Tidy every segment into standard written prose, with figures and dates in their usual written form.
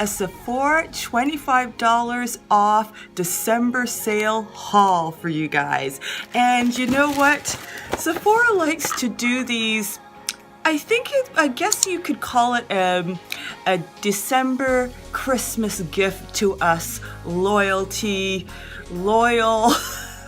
a Sephora $25 off December sale haul for you guys. And you know what? Sephora likes to do these, I guess you could call it a December Christmas gift to us loyal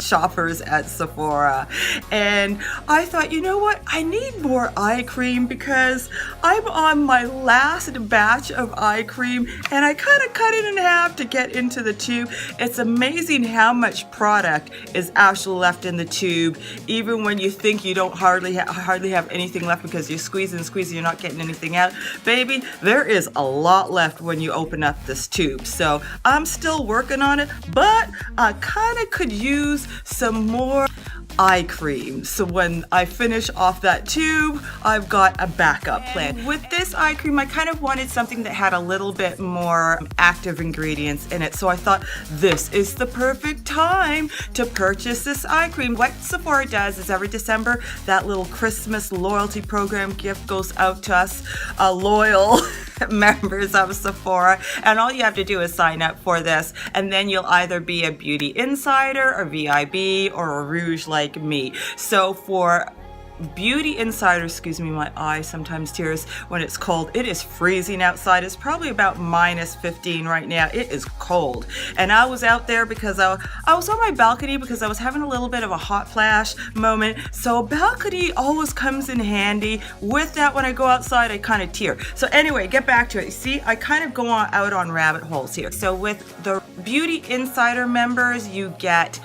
shoppers at Sephora. And I thought, you know what, I need more eye cream because I'm on my last batch of eye cream and I kind of cut it in half to get into the tube. It's amazing how much product is actually left in the tube, even when you think you don't hardly have anything left because you're squeezing, you're not getting anything out. Baby, there is a lot left when you open up this tube. So I'm still working on it, but I kind of could use some more eye cream. So when I finish off that tube, I've got a backup plan. With this eye cream, I kind of wanted something that had a little bit more active ingredients in it. So I thought this is the perfect time to purchase this eye cream. What Sephora does is every December, that little Christmas loyalty program gift goes out to us, loyal members of Sephora, and all you have to do is sign up for this, and then you'll either be a beauty insider, or VIB, or a rouge like me. So for Beauty Insider, excuse me, my eye sometimes tears when it's cold. It is freezing outside. It's probably about -15 right now. It is cold. And I was out there because I was on my balcony because I was having a little bit of a hot flash moment. So a balcony always comes in handy. With that, when I go outside, I kind of tear. So anyway, get back to it. You see, I kind of go out on rabbit holes here. So with the Beauty Insider members, you get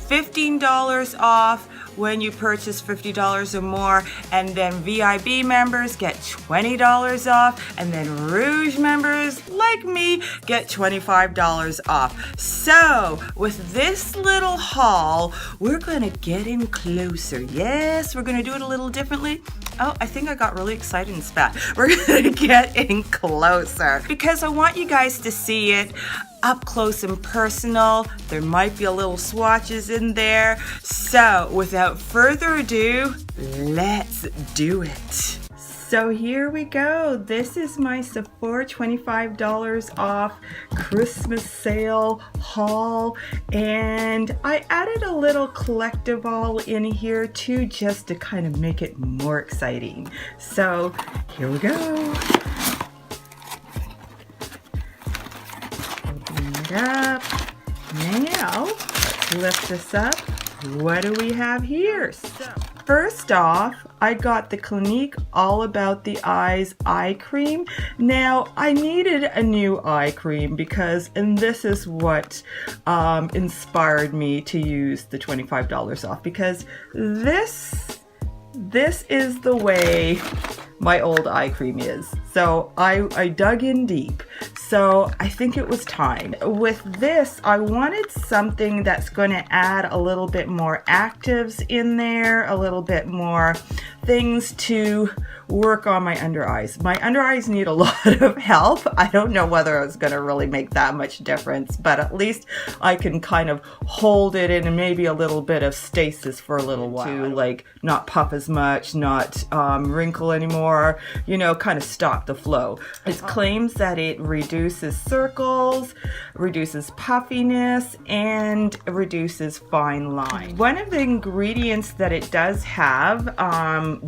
$15 off when you purchase $50 or more, and then VIB members get $20 off, and then Rouge members like me get $25 off. So with this little haul, we're gonna get in closer. Yes, we're gonna do it a little differently. Oh, I think I got really excited and spat. We're gonna get in closer because I want you guys to see it up close and personal. There might be a little swatches in there. So without further ado, let's do it. So here we go. This is my Sephora $25 off Christmas sale haul, and I added a little collectible in here too, just to kind of make it more exciting. So here we go. Open it up. Now let's lift this up. What do we have here? So first off, I got the Clinique All About the Eyes eye cream. Now, I needed a new eye cream because, and this is what inspired me to use the $25 off, because this is the way my old eye cream is. So I dug in deep. So I think it was time. With this, I wanted something that's going to add a little bit more actives in there, a little bit more things to work on my under eyes. My under eyes need a lot of help. I don't know whether it's going to really make that much difference, but at least I can kind of hold it in and maybe a little bit of stasis for a little while, to like not puff as much, not wrinkle anymore, you know, kind of stop the flow. It claims that it reduces circles, reduces puffiness, and reduces fine line. One of the ingredients that it does have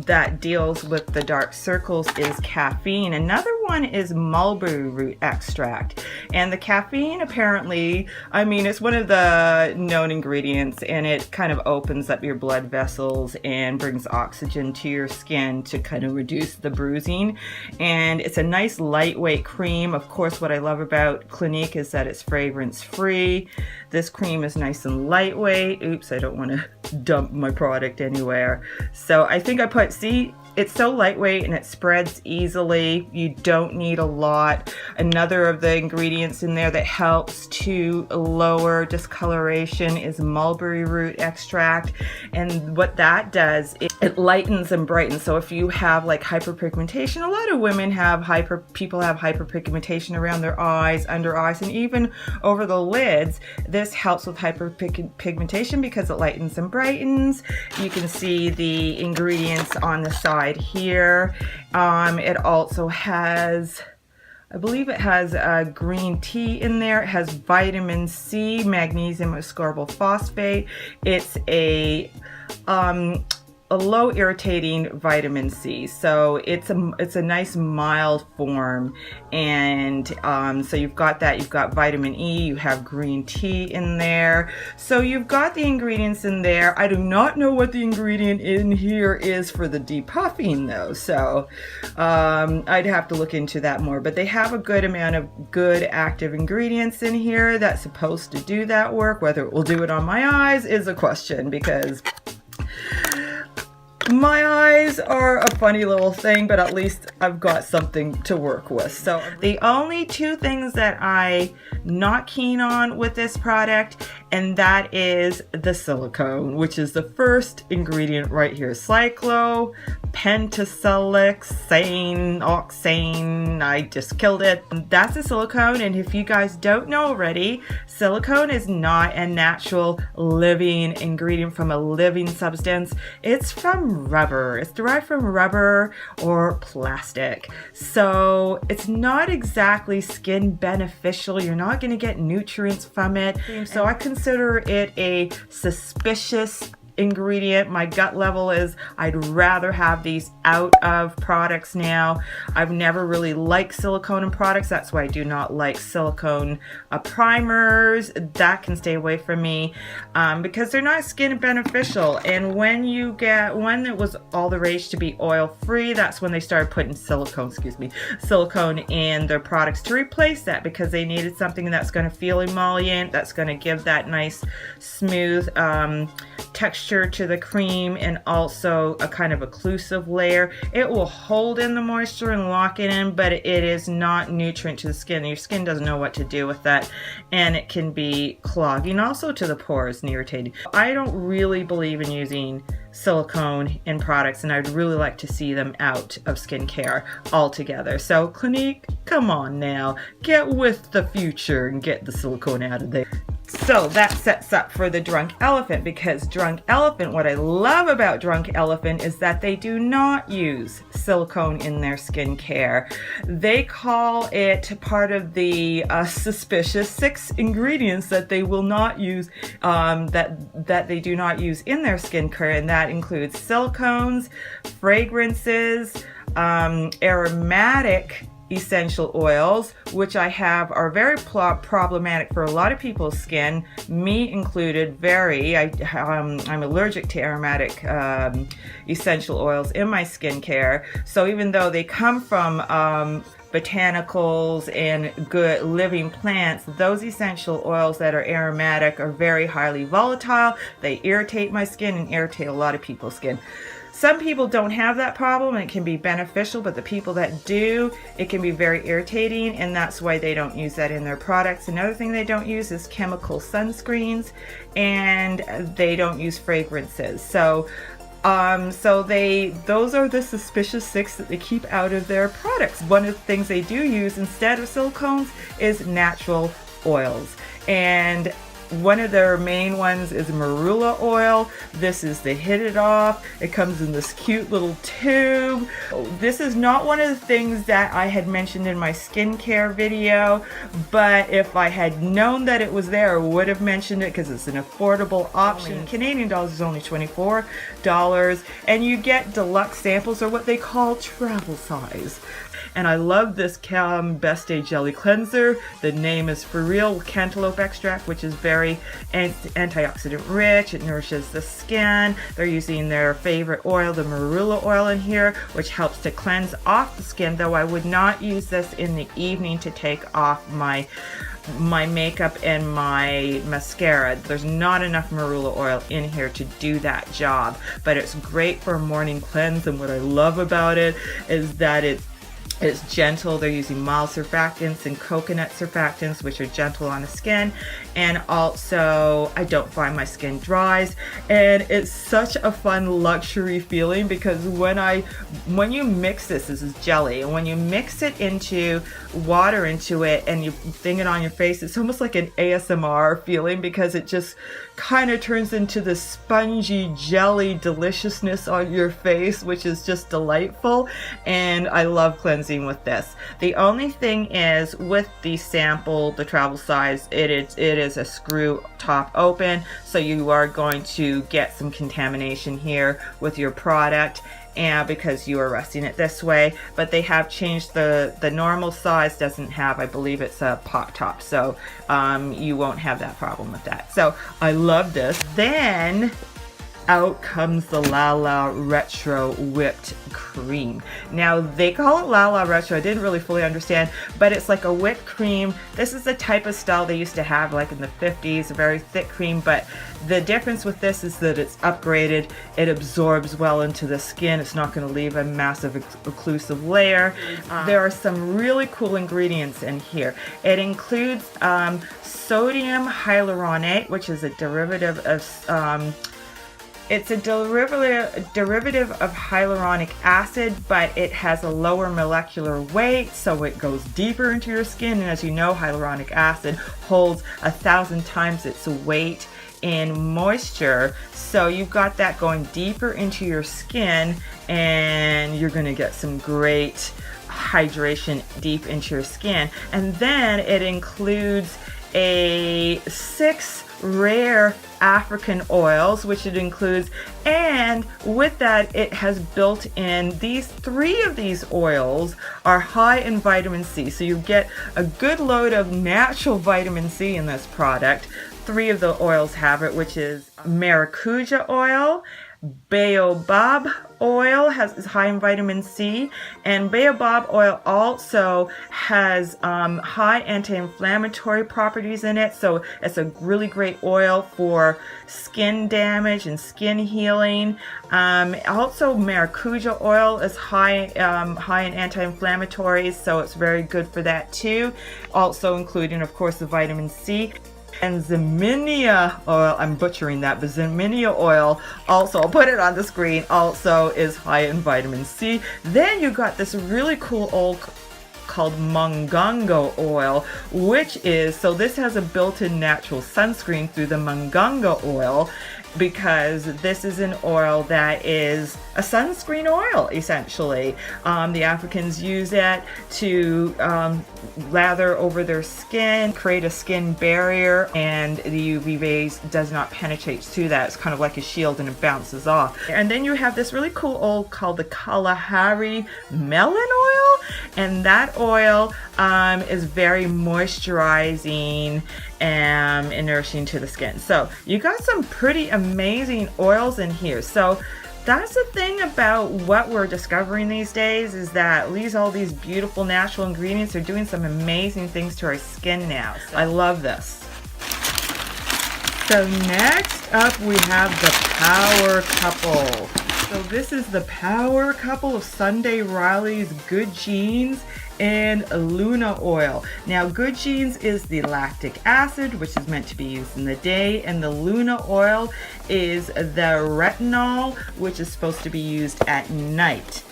that deals with the dark circles is caffeine. Another one is mulberry root extract. And the caffeine, apparently, I mean, it's one of the known ingredients, and it kind of opens up your blood vessels and brings oxygen to your skin to kind of reduce the bruising. And it's a nice lightweight cream. Of course, what I love about Clinique is that it's fragrance free. This cream is nice and lightweight. Oops, I don't want to dump my product anywhere. So I think I put, see, it's so lightweight and it spreads easily. You don't need a lot. Another of the ingredients in there that helps to lower discoloration is mulberry root extract. And what that does, it lightens and brightens. So if you have like hyperpigmentation, a lot of women have people have hyperpigmentation around their eyes, under eyes, and even over the lids. This helps with hyperpigmentation because it lightens and brightens. You can see the ingredients on the side here. It also has I believe it has green tea in there. It has vitamin C, magnesium ascorbate phosphate. It's a low irritating vitamin C, so it's a nice mild form. And so you've got that, you've got vitamin E, you have green tea in there, so you've got the ingredients in there. I do not know what the ingredient in here is for the depuffing though, so I'd have to look into that more, but they have a good amount of good active ingredients in here that's supposed to do that work. Whether it will do it on my eyes is a question, because my eyes are a funny little thing, but at least I've got something to work with. So the only two things that I'm not keen on with this product, and that is the silicone, which is the first ingredient right here. Cyclopentasiloxane, I just killed it. That's a silicone, and if you guys don't know already, silicone is not a natural living ingredient from a living substance. It's from rubber. It's derived from rubber or plastic. So it's not exactly skin beneficial. You're not going to get nutrients from it. So I consider it a suspicious ingredient. My gut level is I'd rather have these out of products now. I've never really liked silicone in products. That's why I do not like silicone primers. That can stay away from me because they're not skin beneficial. And when it was all the rage to be oil free, that's when they started putting silicone in their products to replace that, because they needed something that's going to feel emollient, that's going to give that nice smooth texture to the cream, and also a kind of occlusive layer. It will hold in the moisture and lock it in, but it is not nutrient to the skin. Your skin doesn't know what to do with that, and it can be clogging also to the pores and irritating. I don't really believe in using silicone in products, and I'd really like to see them out of skincare altogether. So Clinique, come on now, get with the future and get the silicone out of there. So that sets up for the Drunk Elephant, because Drunk Elephant, what I love about Drunk Elephant is that they do not use silicone in their skincare. They call it part of the suspicious 6 ingredients that they will not use, that they do not use in their skincare, and that includes silicones, fragrances, aromatic essential oils, which I have are very problematic for a lot of people's skin, me included. I'm allergic to aromatic essential oils in my skincare. So even though they come from botanicals and good living plants, those essential oils that are aromatic are very highly volatile. They irritate my skin and irritate a lot of people's skin. Some people don't have that problem and it can be beneficial, but the people that do, it can be very irritating, and that's why they don't use that in their products. Another thing they don't use is chemical sunscreens, and they don't use fragrances. So those are the suspicious 6 that they keep out of their products. One of the things they do use instead of silicones is natural oils, and one of their main ones is marula oil. This is the Hit It Off. It comes in this cute little tube. This is not one of the things that I had mentioned in my skincare video, but if I had known that it was there, I would have mentioned it, because it's an affordable option. Canadian dollars is only $24, and you get deluxe samples, or what they call travel size. And I love this Best Day Jelly Cleanser. The name is for real, cantaloupe extract, which is very antioxidant rich. It nourishes the skin. They're using their favorite oil, the marula oil, in here, which helps to cleanse off the skin, though I would not use this in the evening to take off my makeup and my mascara. There's not enough marula oil in here to do that job, but it's great for a morning cleanse. And what I love about it is that it's gentle. They're using mild surfactants and coconut surfactants, which are gentle on the skin, and also I don't find my skin dries, and it's such a fun luxury feeling, because when you mix this is jelly, and when you mix it into water into it and you thing it on your face, it's almost like an ASMR feeling, because it just kind of turns into the spongy jelly deliciousness on your face, which is just delightful. And I love cleansing cleansing with this. The only thing is with the sample, the travel size, it is a screw top open, so you are going to get some contamination here with your product, and because you are resting it this way. But they have changed the normal size doesn't have, I believe it's a pop top, so you won't have that problem with that. So I love this. Then out comes the Lala Retro Whipped Cream. Now they call it Lala Retro. I didn't really fully understand, but it's like a whipped cream. This is the type of style they used to have like in the 50s, a very thick cream, but the difference with this is that it's upgraded. It absorbs well into the skin. It's not going to leave a massive occlusive layer. There are some really cool ingredients in here. It includes sodium hyaluronate, which is a derivative of it's a derivative of hyaluronic acid, but it has a lower molecular weight, so it goes deeper into your skin. And as you know, hyaluronic acid holds 1,000 times its weight in moisture. So you've got that going deeper into your skin, and you're going to get some great hydration deep into your skin. And then it includes 6 rare African oils, which it includes, and with that it has built in 3 of these oils are high in vitamin C, so you get a good load of natural vitamin C in this product. 3 of the oils have it, which is maracuja oil, baobab oil is high in vitamin C, and baobab oil also has high anti-inflammatory properties in it, so it's a really great oil for skin damage and skin healing. Also maracuja oil is high in anti-inflammatories, so it's very good for that too, also including of course the vitamin C. And Ximenia oil, I'm butchering that, but Ximenia oil also, I'll put it on the screen, also is high in vitamin C. Then you got this really cool oil called Mongongo oil, which is, so this has a built-in natural sunscreen through the Mongongo oil, because this is an oil that is a sunscreen oil, essentially. The Africans use it to lather over their skin, create a skin barrier, and the UV rays does not penetrate through that. It's kind of like a shield and it bounces off. And then you have this really cool oil called the Kalahari melon oil, and that oil is very moisturizing and nourishing to the skin. So you got some pretty amazing oils in here. So that's the thing about what we're discovering these days, is that all these beautiful natural ingredients are doing some amazing things to our skin now. So I love this. So next up we have the Power Couple. So this is the Power Couple of Sunday Riley's Good Genes and Luna oil. Now Good Genes is the lactic acid, which is meant to be used in the day, and the Luna oil is the retinol, which is supposed to be used at night.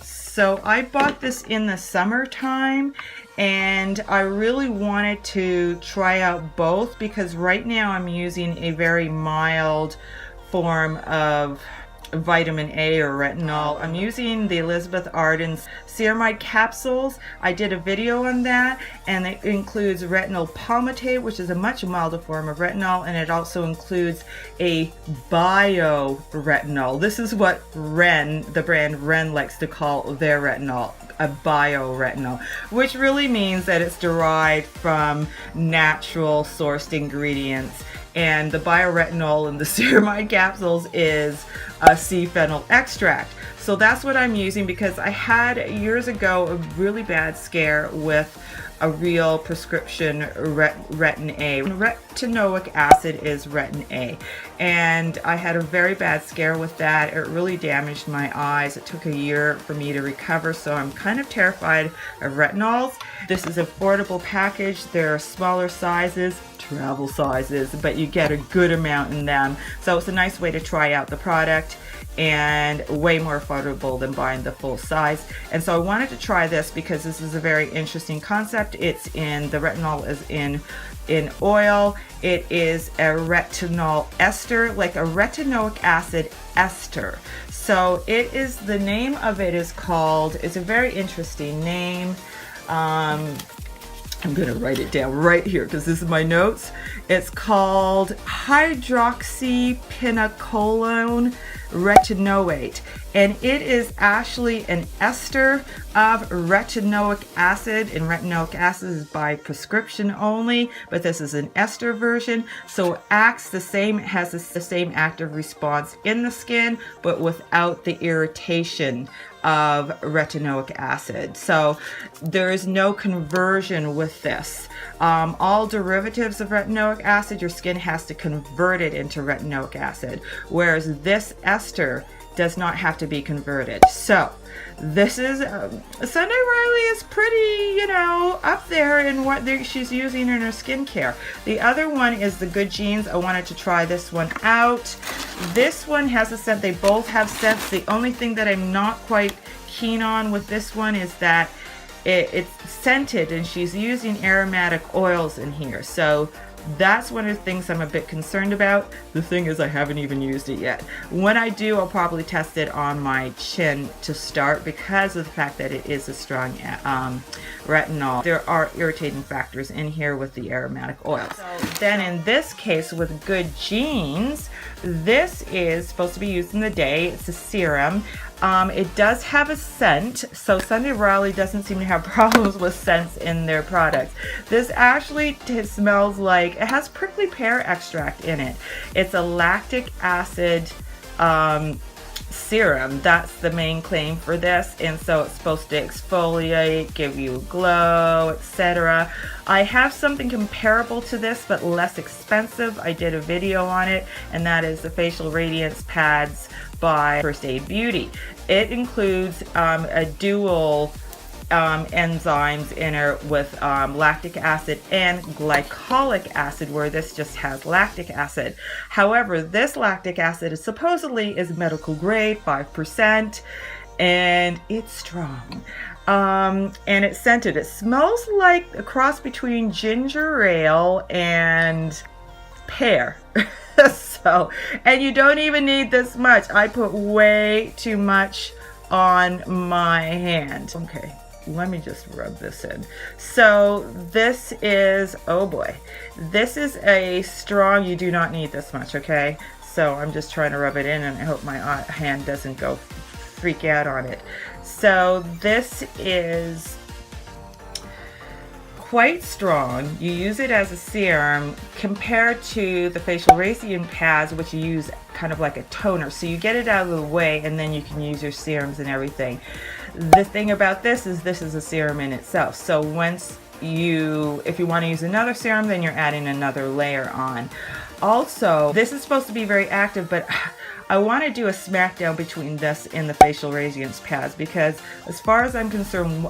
So I bought this in the summertime, and I really wanted to try out both because right now I'm using a very mild form of vitamin A or retinol. I'm using the Elizabeth Arden's ceramide capsules. I did a video on that, and it includes retinol palmitate, which is a much milder form of retinol, and it also includes a bio-retinol. This is what the brand Ren likes to call their retinol, a bio-retinol, which really means that it's derived from natural sourced ingredients. And the bioretinol in the ceramide capsules is a sea fennel extract. So that's what I'm using because I had years ago a really bad scare with a real prescription retin A. Retinoic acid is retin A, and I had a very bad scare with that. It really damaged my eyes. It took a year for me to recover, so I'm kind of terrified of retinols. This is an affordable package. There are smaller sizes, travel sizes, but you get a good amount in them. So it's a nice way to try out the product, and way more affordable than buying the full size. And so I wanted to try this because this is a very interesting concept. It's in, the retinol is in oil. It is a retinol ester, like a retinoic acid ester. So it is, the name of it is called, it's a very interesting name. I'm gonna write it down right here because this is my notes. It's called hydroxypinocolone retinoate, and it is actually an ester of retinoic acid, and retinoic acid is by prescription only, but this is an ester version, so it acts the same, has the same active response in the skin, but without the irritation of retinoic acid. So there is no conversion with this. All derivatives of retinoic acid, your skin has to convert it into retinoic acid, whereas this ester does not have to be converted. So this is Sunday Riley is pretty, you know, up there in what she's using in her skincare. The other one is the Good Genes. I wanted to try this one out. This one has a scent. They both have scents. The only thing that I'm not quite keen on with this one is that it's scented, and she's using aromatic oils in here. So that's one of the things I'm a bit concerned about. The thing is, I haven't even used it yet. When I do, I'll probably test it on my chin to start because of the fact that it is a strong retinol. There are irritating factors in here with the aromatic oils. So then in this case with Good Genes, this is supposed to be used in the day. It's a serum. It does have a scent, so Sunday Riley doesn't seem to have problems with scents in their products. This actually smells like, it has prickly pear extract in it. It's a lactic acid serum. That's the main claim for this, and so it's supposed to exfoliate, give you a glow, etc. I have something comparable to this but less expensive. I did a video on it, and that is the Facial Radiance Pads by First Aid Beauty. It includes a dual enzymes in it with lactic acid and glycolic acid, where this just has lactic acid. However, this lactic acid is supposedly medical grade, 5%, and it's strong. And it's scented. It smells like a cross between ginger ale and pear. So, and you don't even need this much. I put way too much on my hand. Okay, let me just rub this in. So this is, oh boy, this is a strong, you do not need this much, okay? So I'm just trying to rub it in, and I hope my hand doesn't go freak out on it. So this is quite strong. You use it as a serum compared to the Facial Radiance Pads, which you use kind of like a toner. So you get it out of the way, and then you can use your serums and everything. The thing about this is a serum in itself. So once if you want to use another serum, then you're adding another layer on. Also, this is supposed to be very active, but I want to do a smackdown between this and the Facial Radiance Pads, because as far as I'm concerned,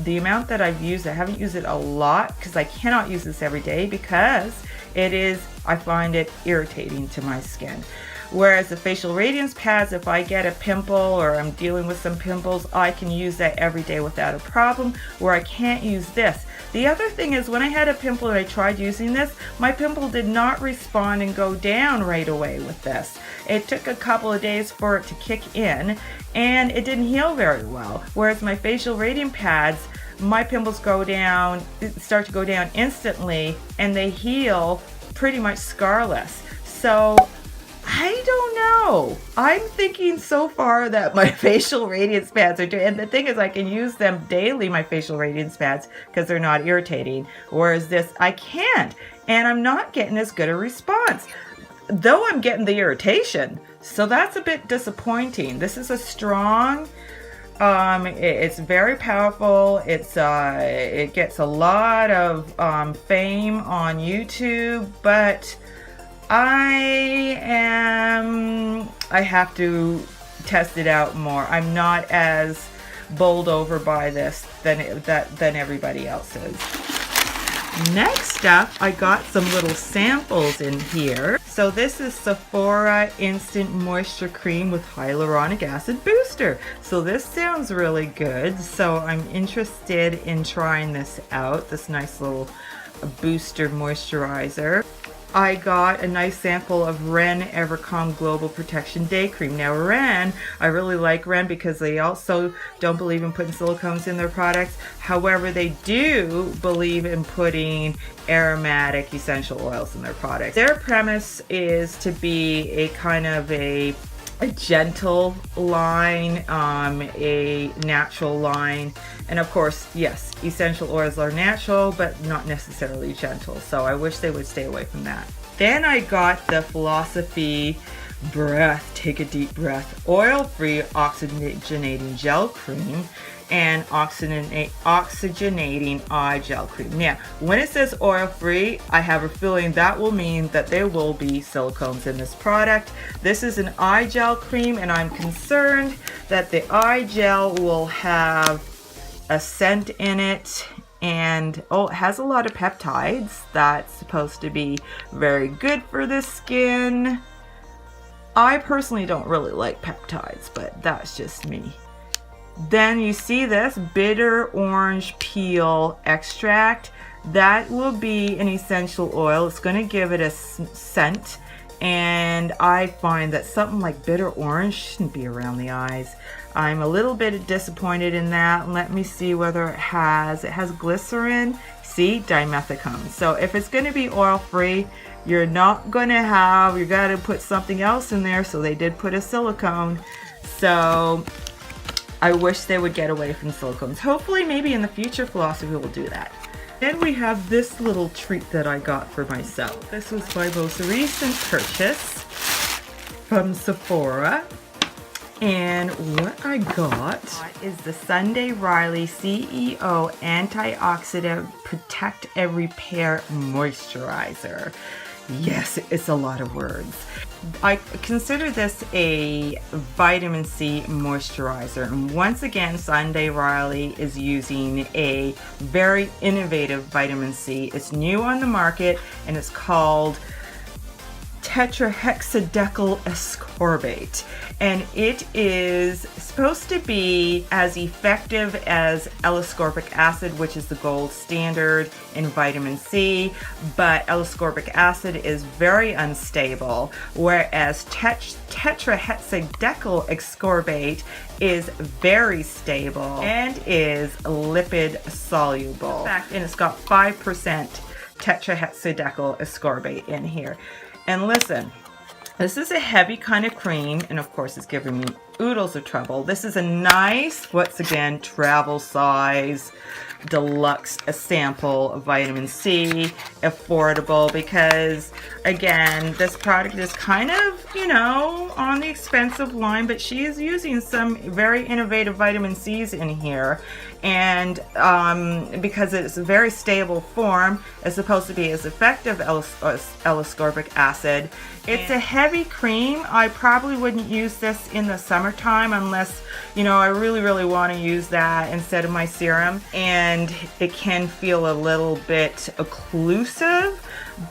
the amount that I've used, I haven't used it a lot because I cannot use this every day because I find it irritating to my skin. Whereas the Facial Radiance Pads, if I get a pimple or I'm dealing with some pimples, I can use that every day without a problem, where I can't use this. The other thing is, when I had a pimple and I tried using this, my pimple did not respond and go down right away with this. It took a couple of days for it to kick in, and it didn't heal very well. Whereas my Facial Radiance Pads, my pimples start to go down instantly, and they heal pretty much scarless. So I don't know. I'm thinking so far that my Facial Radiance Pads are doing, and the thing is, I can use them daily, my Facial Radiance Pads, because they're not irritating, whereas this I can't, and I'm not getting as good a response, though I'm getting the irritation. So that's a bit disappointing. This is a strong, it's very powerful. It gets a lot of fame on YouTube, but I have to test it out more. I'm not as bowled over by this than everybody else is. Next up, I got some little samples in here. So this is Sephora Instant Moisture Cream with Hyaluronic Acid Booster. So this sounds really good. So I'm interested in trying this out, this nice little booster moisturizer. I got a nice sample of Ren Evercalm Global Protection Day Cream. Now Ren, I really like Ren because they also don't believe in putting silicones in their products. However, they do believe in putting aromatic essential oils in their products. Their premise is to be a kind of a gentle line, a natural line, and of course, yes, essential oils are natural but not necessarily gentle, so I wish they would stay away from that. Then I got the Philosophy Breath, take a deep breath, oil-free oxygenating gel cream and oxygenating eye gel cream. Now, when it says oil-free, I have a feeling that will mean that there will be silicones in this product. This is an eye gel cream, and I'm concerned that the eye gel will have a scent in it, and it has a lot of peptides. That's supposed to be very good for the skin. I personally don't really like peptides, but that's just me. Then you see this bitter orange peel extract. That will be an essential oil. It's going to give it a scent, and I find that something like bitter orange shouldn't be around the eyes. I'm a little bit disappointed in that. Let me see whether it has glycerin. See, dimethicone. So if it's going to be oil free, you're not going to have, you got to put something else in there. So they did put a silicone. So I wish they would get away from silicones. Hopefully, maybe in the future, Philosophy will do that. Then we have this little treat that I got for myself. This was my most recent purchase from Sephora. And what I got is the Sunday Riley C.E.O. Antioxidant Protect and Repair Moisturizer. Yes, it's a lot of words. I consider this a vitamin C moisturizer. And once again, Sunday Riley is using a very innovative vitamin C. It's new on the market, and it's called Tetrahexyldecyl Ascorbate, and it is supposed to be as effective as L-ascorbic acid, which is the gold standard in vitamin C, but L-ascorbic acid is very unstable, whereas Tetrahexyldecyl Ascorbate is very stable and is lipid soluble. In fact, and it's got 5% Tetrahexyldecyl Ascorbate in here. And listen, this is a heavy kind of cream, and of course it's giving me oodles of trouble. This is a nice, once again, travel size, deluxe sample of vitamin C, affordable, because again, this product is kind of, you know, on the expensive line, but she is using some very innovative vitamin C's in here. And because it's a very stable form, it's supposed to be as effective as L-ascorbic acid. It's a heavy cream. I probably wouldn't use this in the summertime unless, you know, I really want to use that instead of my serum. And it can feel a little bit occlusive,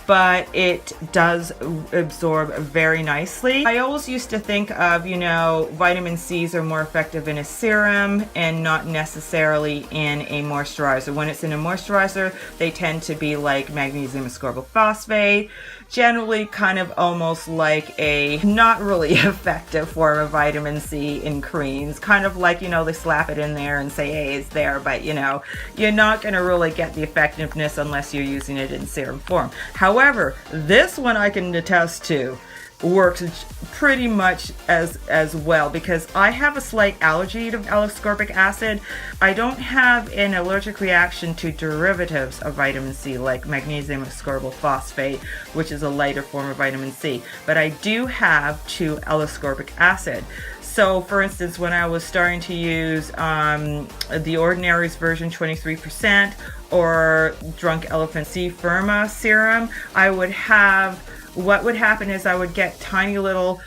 but it does absorb very nicely. I always used to think of, you know, vitamin C's are more effective in a serum and not necessarily in a moisturizer. When it's in a moisturizer, they tend to be like magnesium ascorbyl phosphate, generally kind of almost like a not really effective form of vitamin C in creams. Kind of like, you know, they slap it in there and say, hey, it's there, but you know, you're not going to really get the effectiveness unless you're using it in serum form. However, this one I can attest to works pretty much as well, because I have a slight allergy to L-ascorbic acid. I don't have an allergic reaction to derivatives of vitamin C like magnesium ascorbyl phosphate, which is a lighter form of vitamin C, but I do have to L-ascorbic acid. So for instance, when I was starting to use the Ordinary's version 23% or Drunk Elephant C Firma serum, I would have, what would happen is I would get tiny little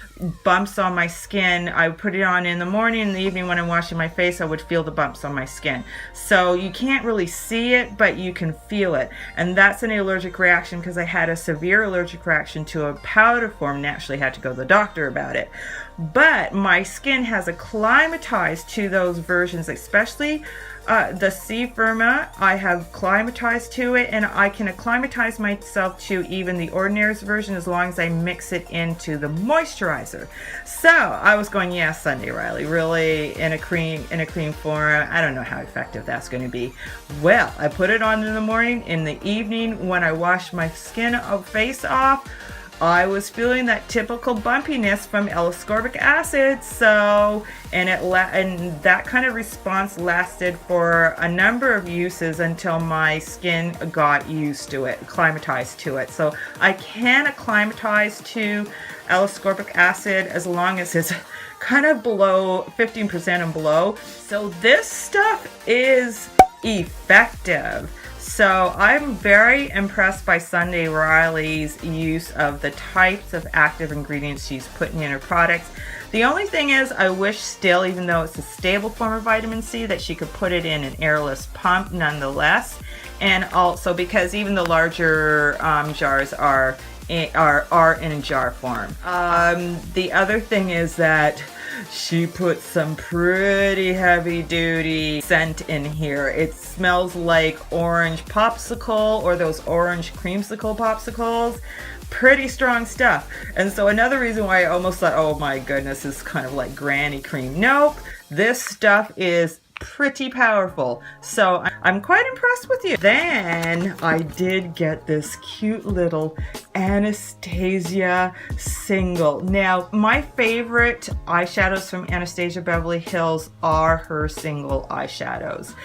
bumps on my skin. I would put it on in the morning, in the evening when I'm washing my face, I would feel the bumps on my skin. So you can't really see it, but you can feel it. And that's an allergic reaction because I had a severe allergic reaction to a powder form and actually had to go to the doctor about it. But my skin has acclimatized to those versions, especially the Sephora. I have acclimatized to it, and I can acclimatize myself to even the Ordinary's version as long as I mix it into the moisturizer. So I was going, yeah, Sunday Riley, really, in a cream form. I don't know how effective that's going to be. Well, I put it on in the morning. In the evening, when I wash my face off, I was feeling that typical bumpiness from L-ascorbic acid. So, and that kind of response lasted for a number of uses until my skin got used to it, acclimatized to it. So I can acclimatize to L-ascorbic acid as long as it's kind of below 15% and below. So this stuff is effective. So I'm very impressed by Sunday Riley's use of the types of active ingredients she's putting in her products. The only thing is, I wish still, even though it's a stable form of vitamin C, that she could put it in an airless pump nonetheless. And also because even the larger jars are in a jar form. The other thing is that she put some pretty heavy duty scent in here. It smells like orange popsicle or those orange creamsicle popsicles. Pretty strong stuff. And so another reason why I almost thought, oh my goodness, this is kind of like granny cream. Nope, this stuff is pretty powerful. So I'm quite impressed with you. Then I did get this cute little Anastasia single. Now, my favorite eyeshadows from Anastasia Beverly Hills are her single eyeshadows.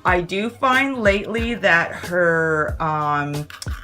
I do find lately that her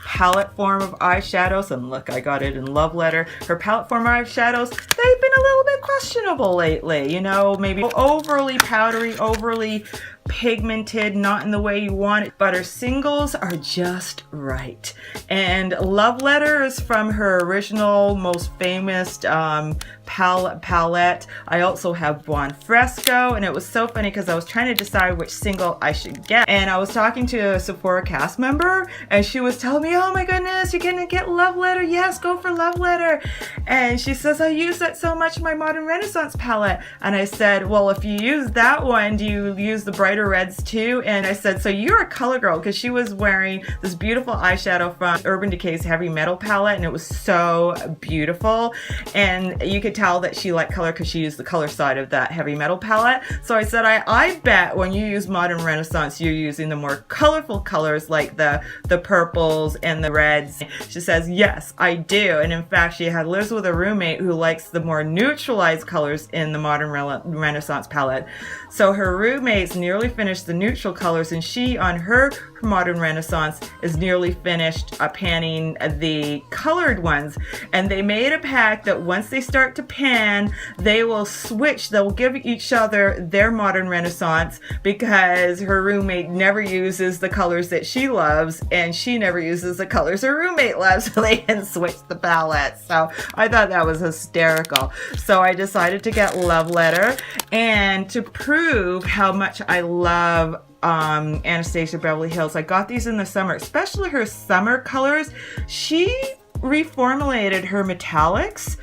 palette form of eyeshadows, and look, I got it in Love Letter, her palette form of eyeshadows, they've been a little bit questionable lately. You know, maybe overly powdery, overly pigmented, not in the way you want it, but her singles are just right. And Love Letter is from her original, most famous palette. I also have Buon Fresco, and it was so funny because I was trying to decide which single I should get. And I was talking to a Sephora cast member, and she was telling me, oh my goodness, you're gonna get Love Letter. Yes, go for Love Letter. And she says, I use that so much in my Modern Renaissance palette. And I said, well, if you use that one, do you use the brighter reds too? And I said, so you're a color girl, because she was wearing this beautiful eyeshadow from Urban Decay's Heavy Metal palette, and it was so beautiful. And you could tell that she liked color because she used the color side of that Heavy Metal palette. So I said, I bet when you use Modern Renaissance, you're using the more colorful colors like the purples and the reds. She says, yes, I do. And in fact, she lives with a roommate who likes the more neutralized colors in the Modern Renaissance palette. So her roommate's nearly finished the neutral colors, and she, on her Modern Renaissance, is nearly finished panning the colored ones. And they made a pact that once they start to pan, they will switch. They'll give each other their Modern Renaissance, because her roommate never uses the colors that she loves, and she never uses the colors her roommate loves, so they can switch the palettes. So I thought that was hysterical. So I decided to get Love Letter, and to prove how much I love Anastasia Beverly Hills, I got these in the summer, especially her summer colors. She reformulated her metallics,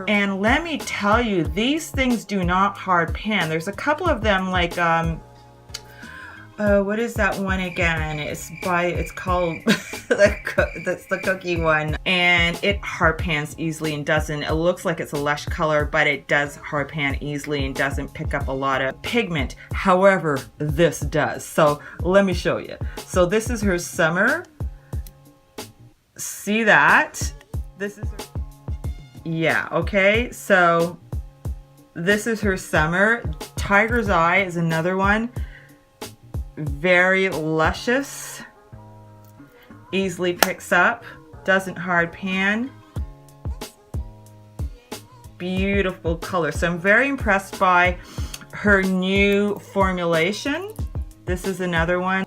and let me tell you, these things do not hard pan. There's a couple of them, like what is that one again? It's called that's the cookie one, and it hard pans easily and it looks like it's a lush color, but it does hard pan easily and doesn't pick up a lot of pigment. However, this does. So let me show you. So this is her summer. See that? This is her, yeah, okay. So this is her summer. Tiger's Eye is another one. Very luscious, easily picks up, doesn't hard pan, beautiful color. So I'm very impressed by her new formulation. This is another one.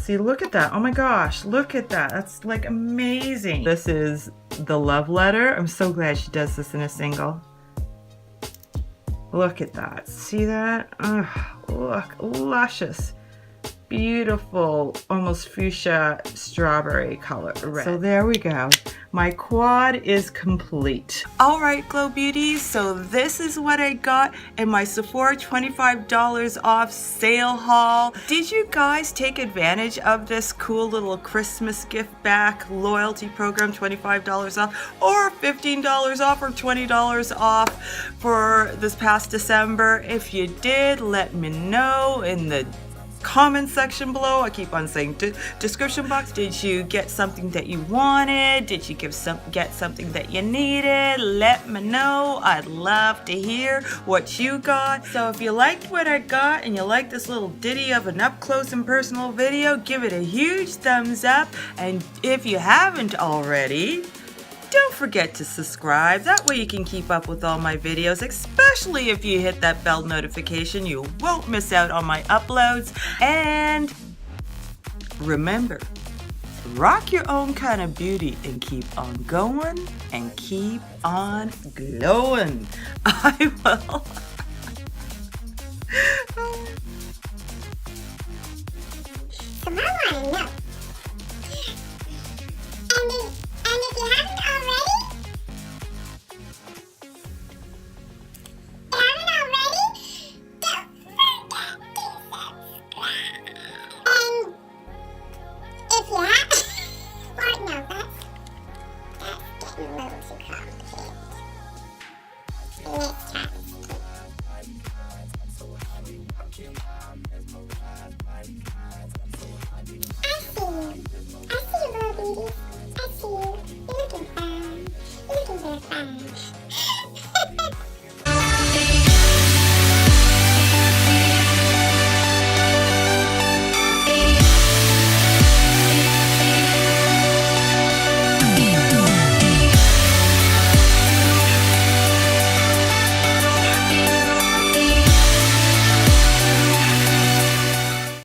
See, look at that. Oh my gosh, look at that. That's like amazing. This is the love letter. I'm so glad she does this in a single. Look at that. See that? Look, luscious. Beautiful, almost fuchsia strawberry color red. So there we go. My quad is complete. All right, Glow Beauties, so this is what I got in my Sephora $25 off sale haul. Did you guys take advantage of this cool little Christmas gift back loyalty program, $25 off or $15 off or $20 off for this past December? If you did, let me know in the comment section below. I keep on saying description box. Did you get something that you wanted? Did you get something that you needed? Let me know. I'd love to hear what you got. So if you liked what I got and you like this little ditty of an up close and personal video, give it a huge thumbs up. And if you haven't already, don't forget to subscribe. That way you can keep up with all my videos, especially if you hit that bell notification. You won't miss out on my uploads. And remember, rock your own kind of beauty and keep on going and keep on glowing. I will. So I want to know.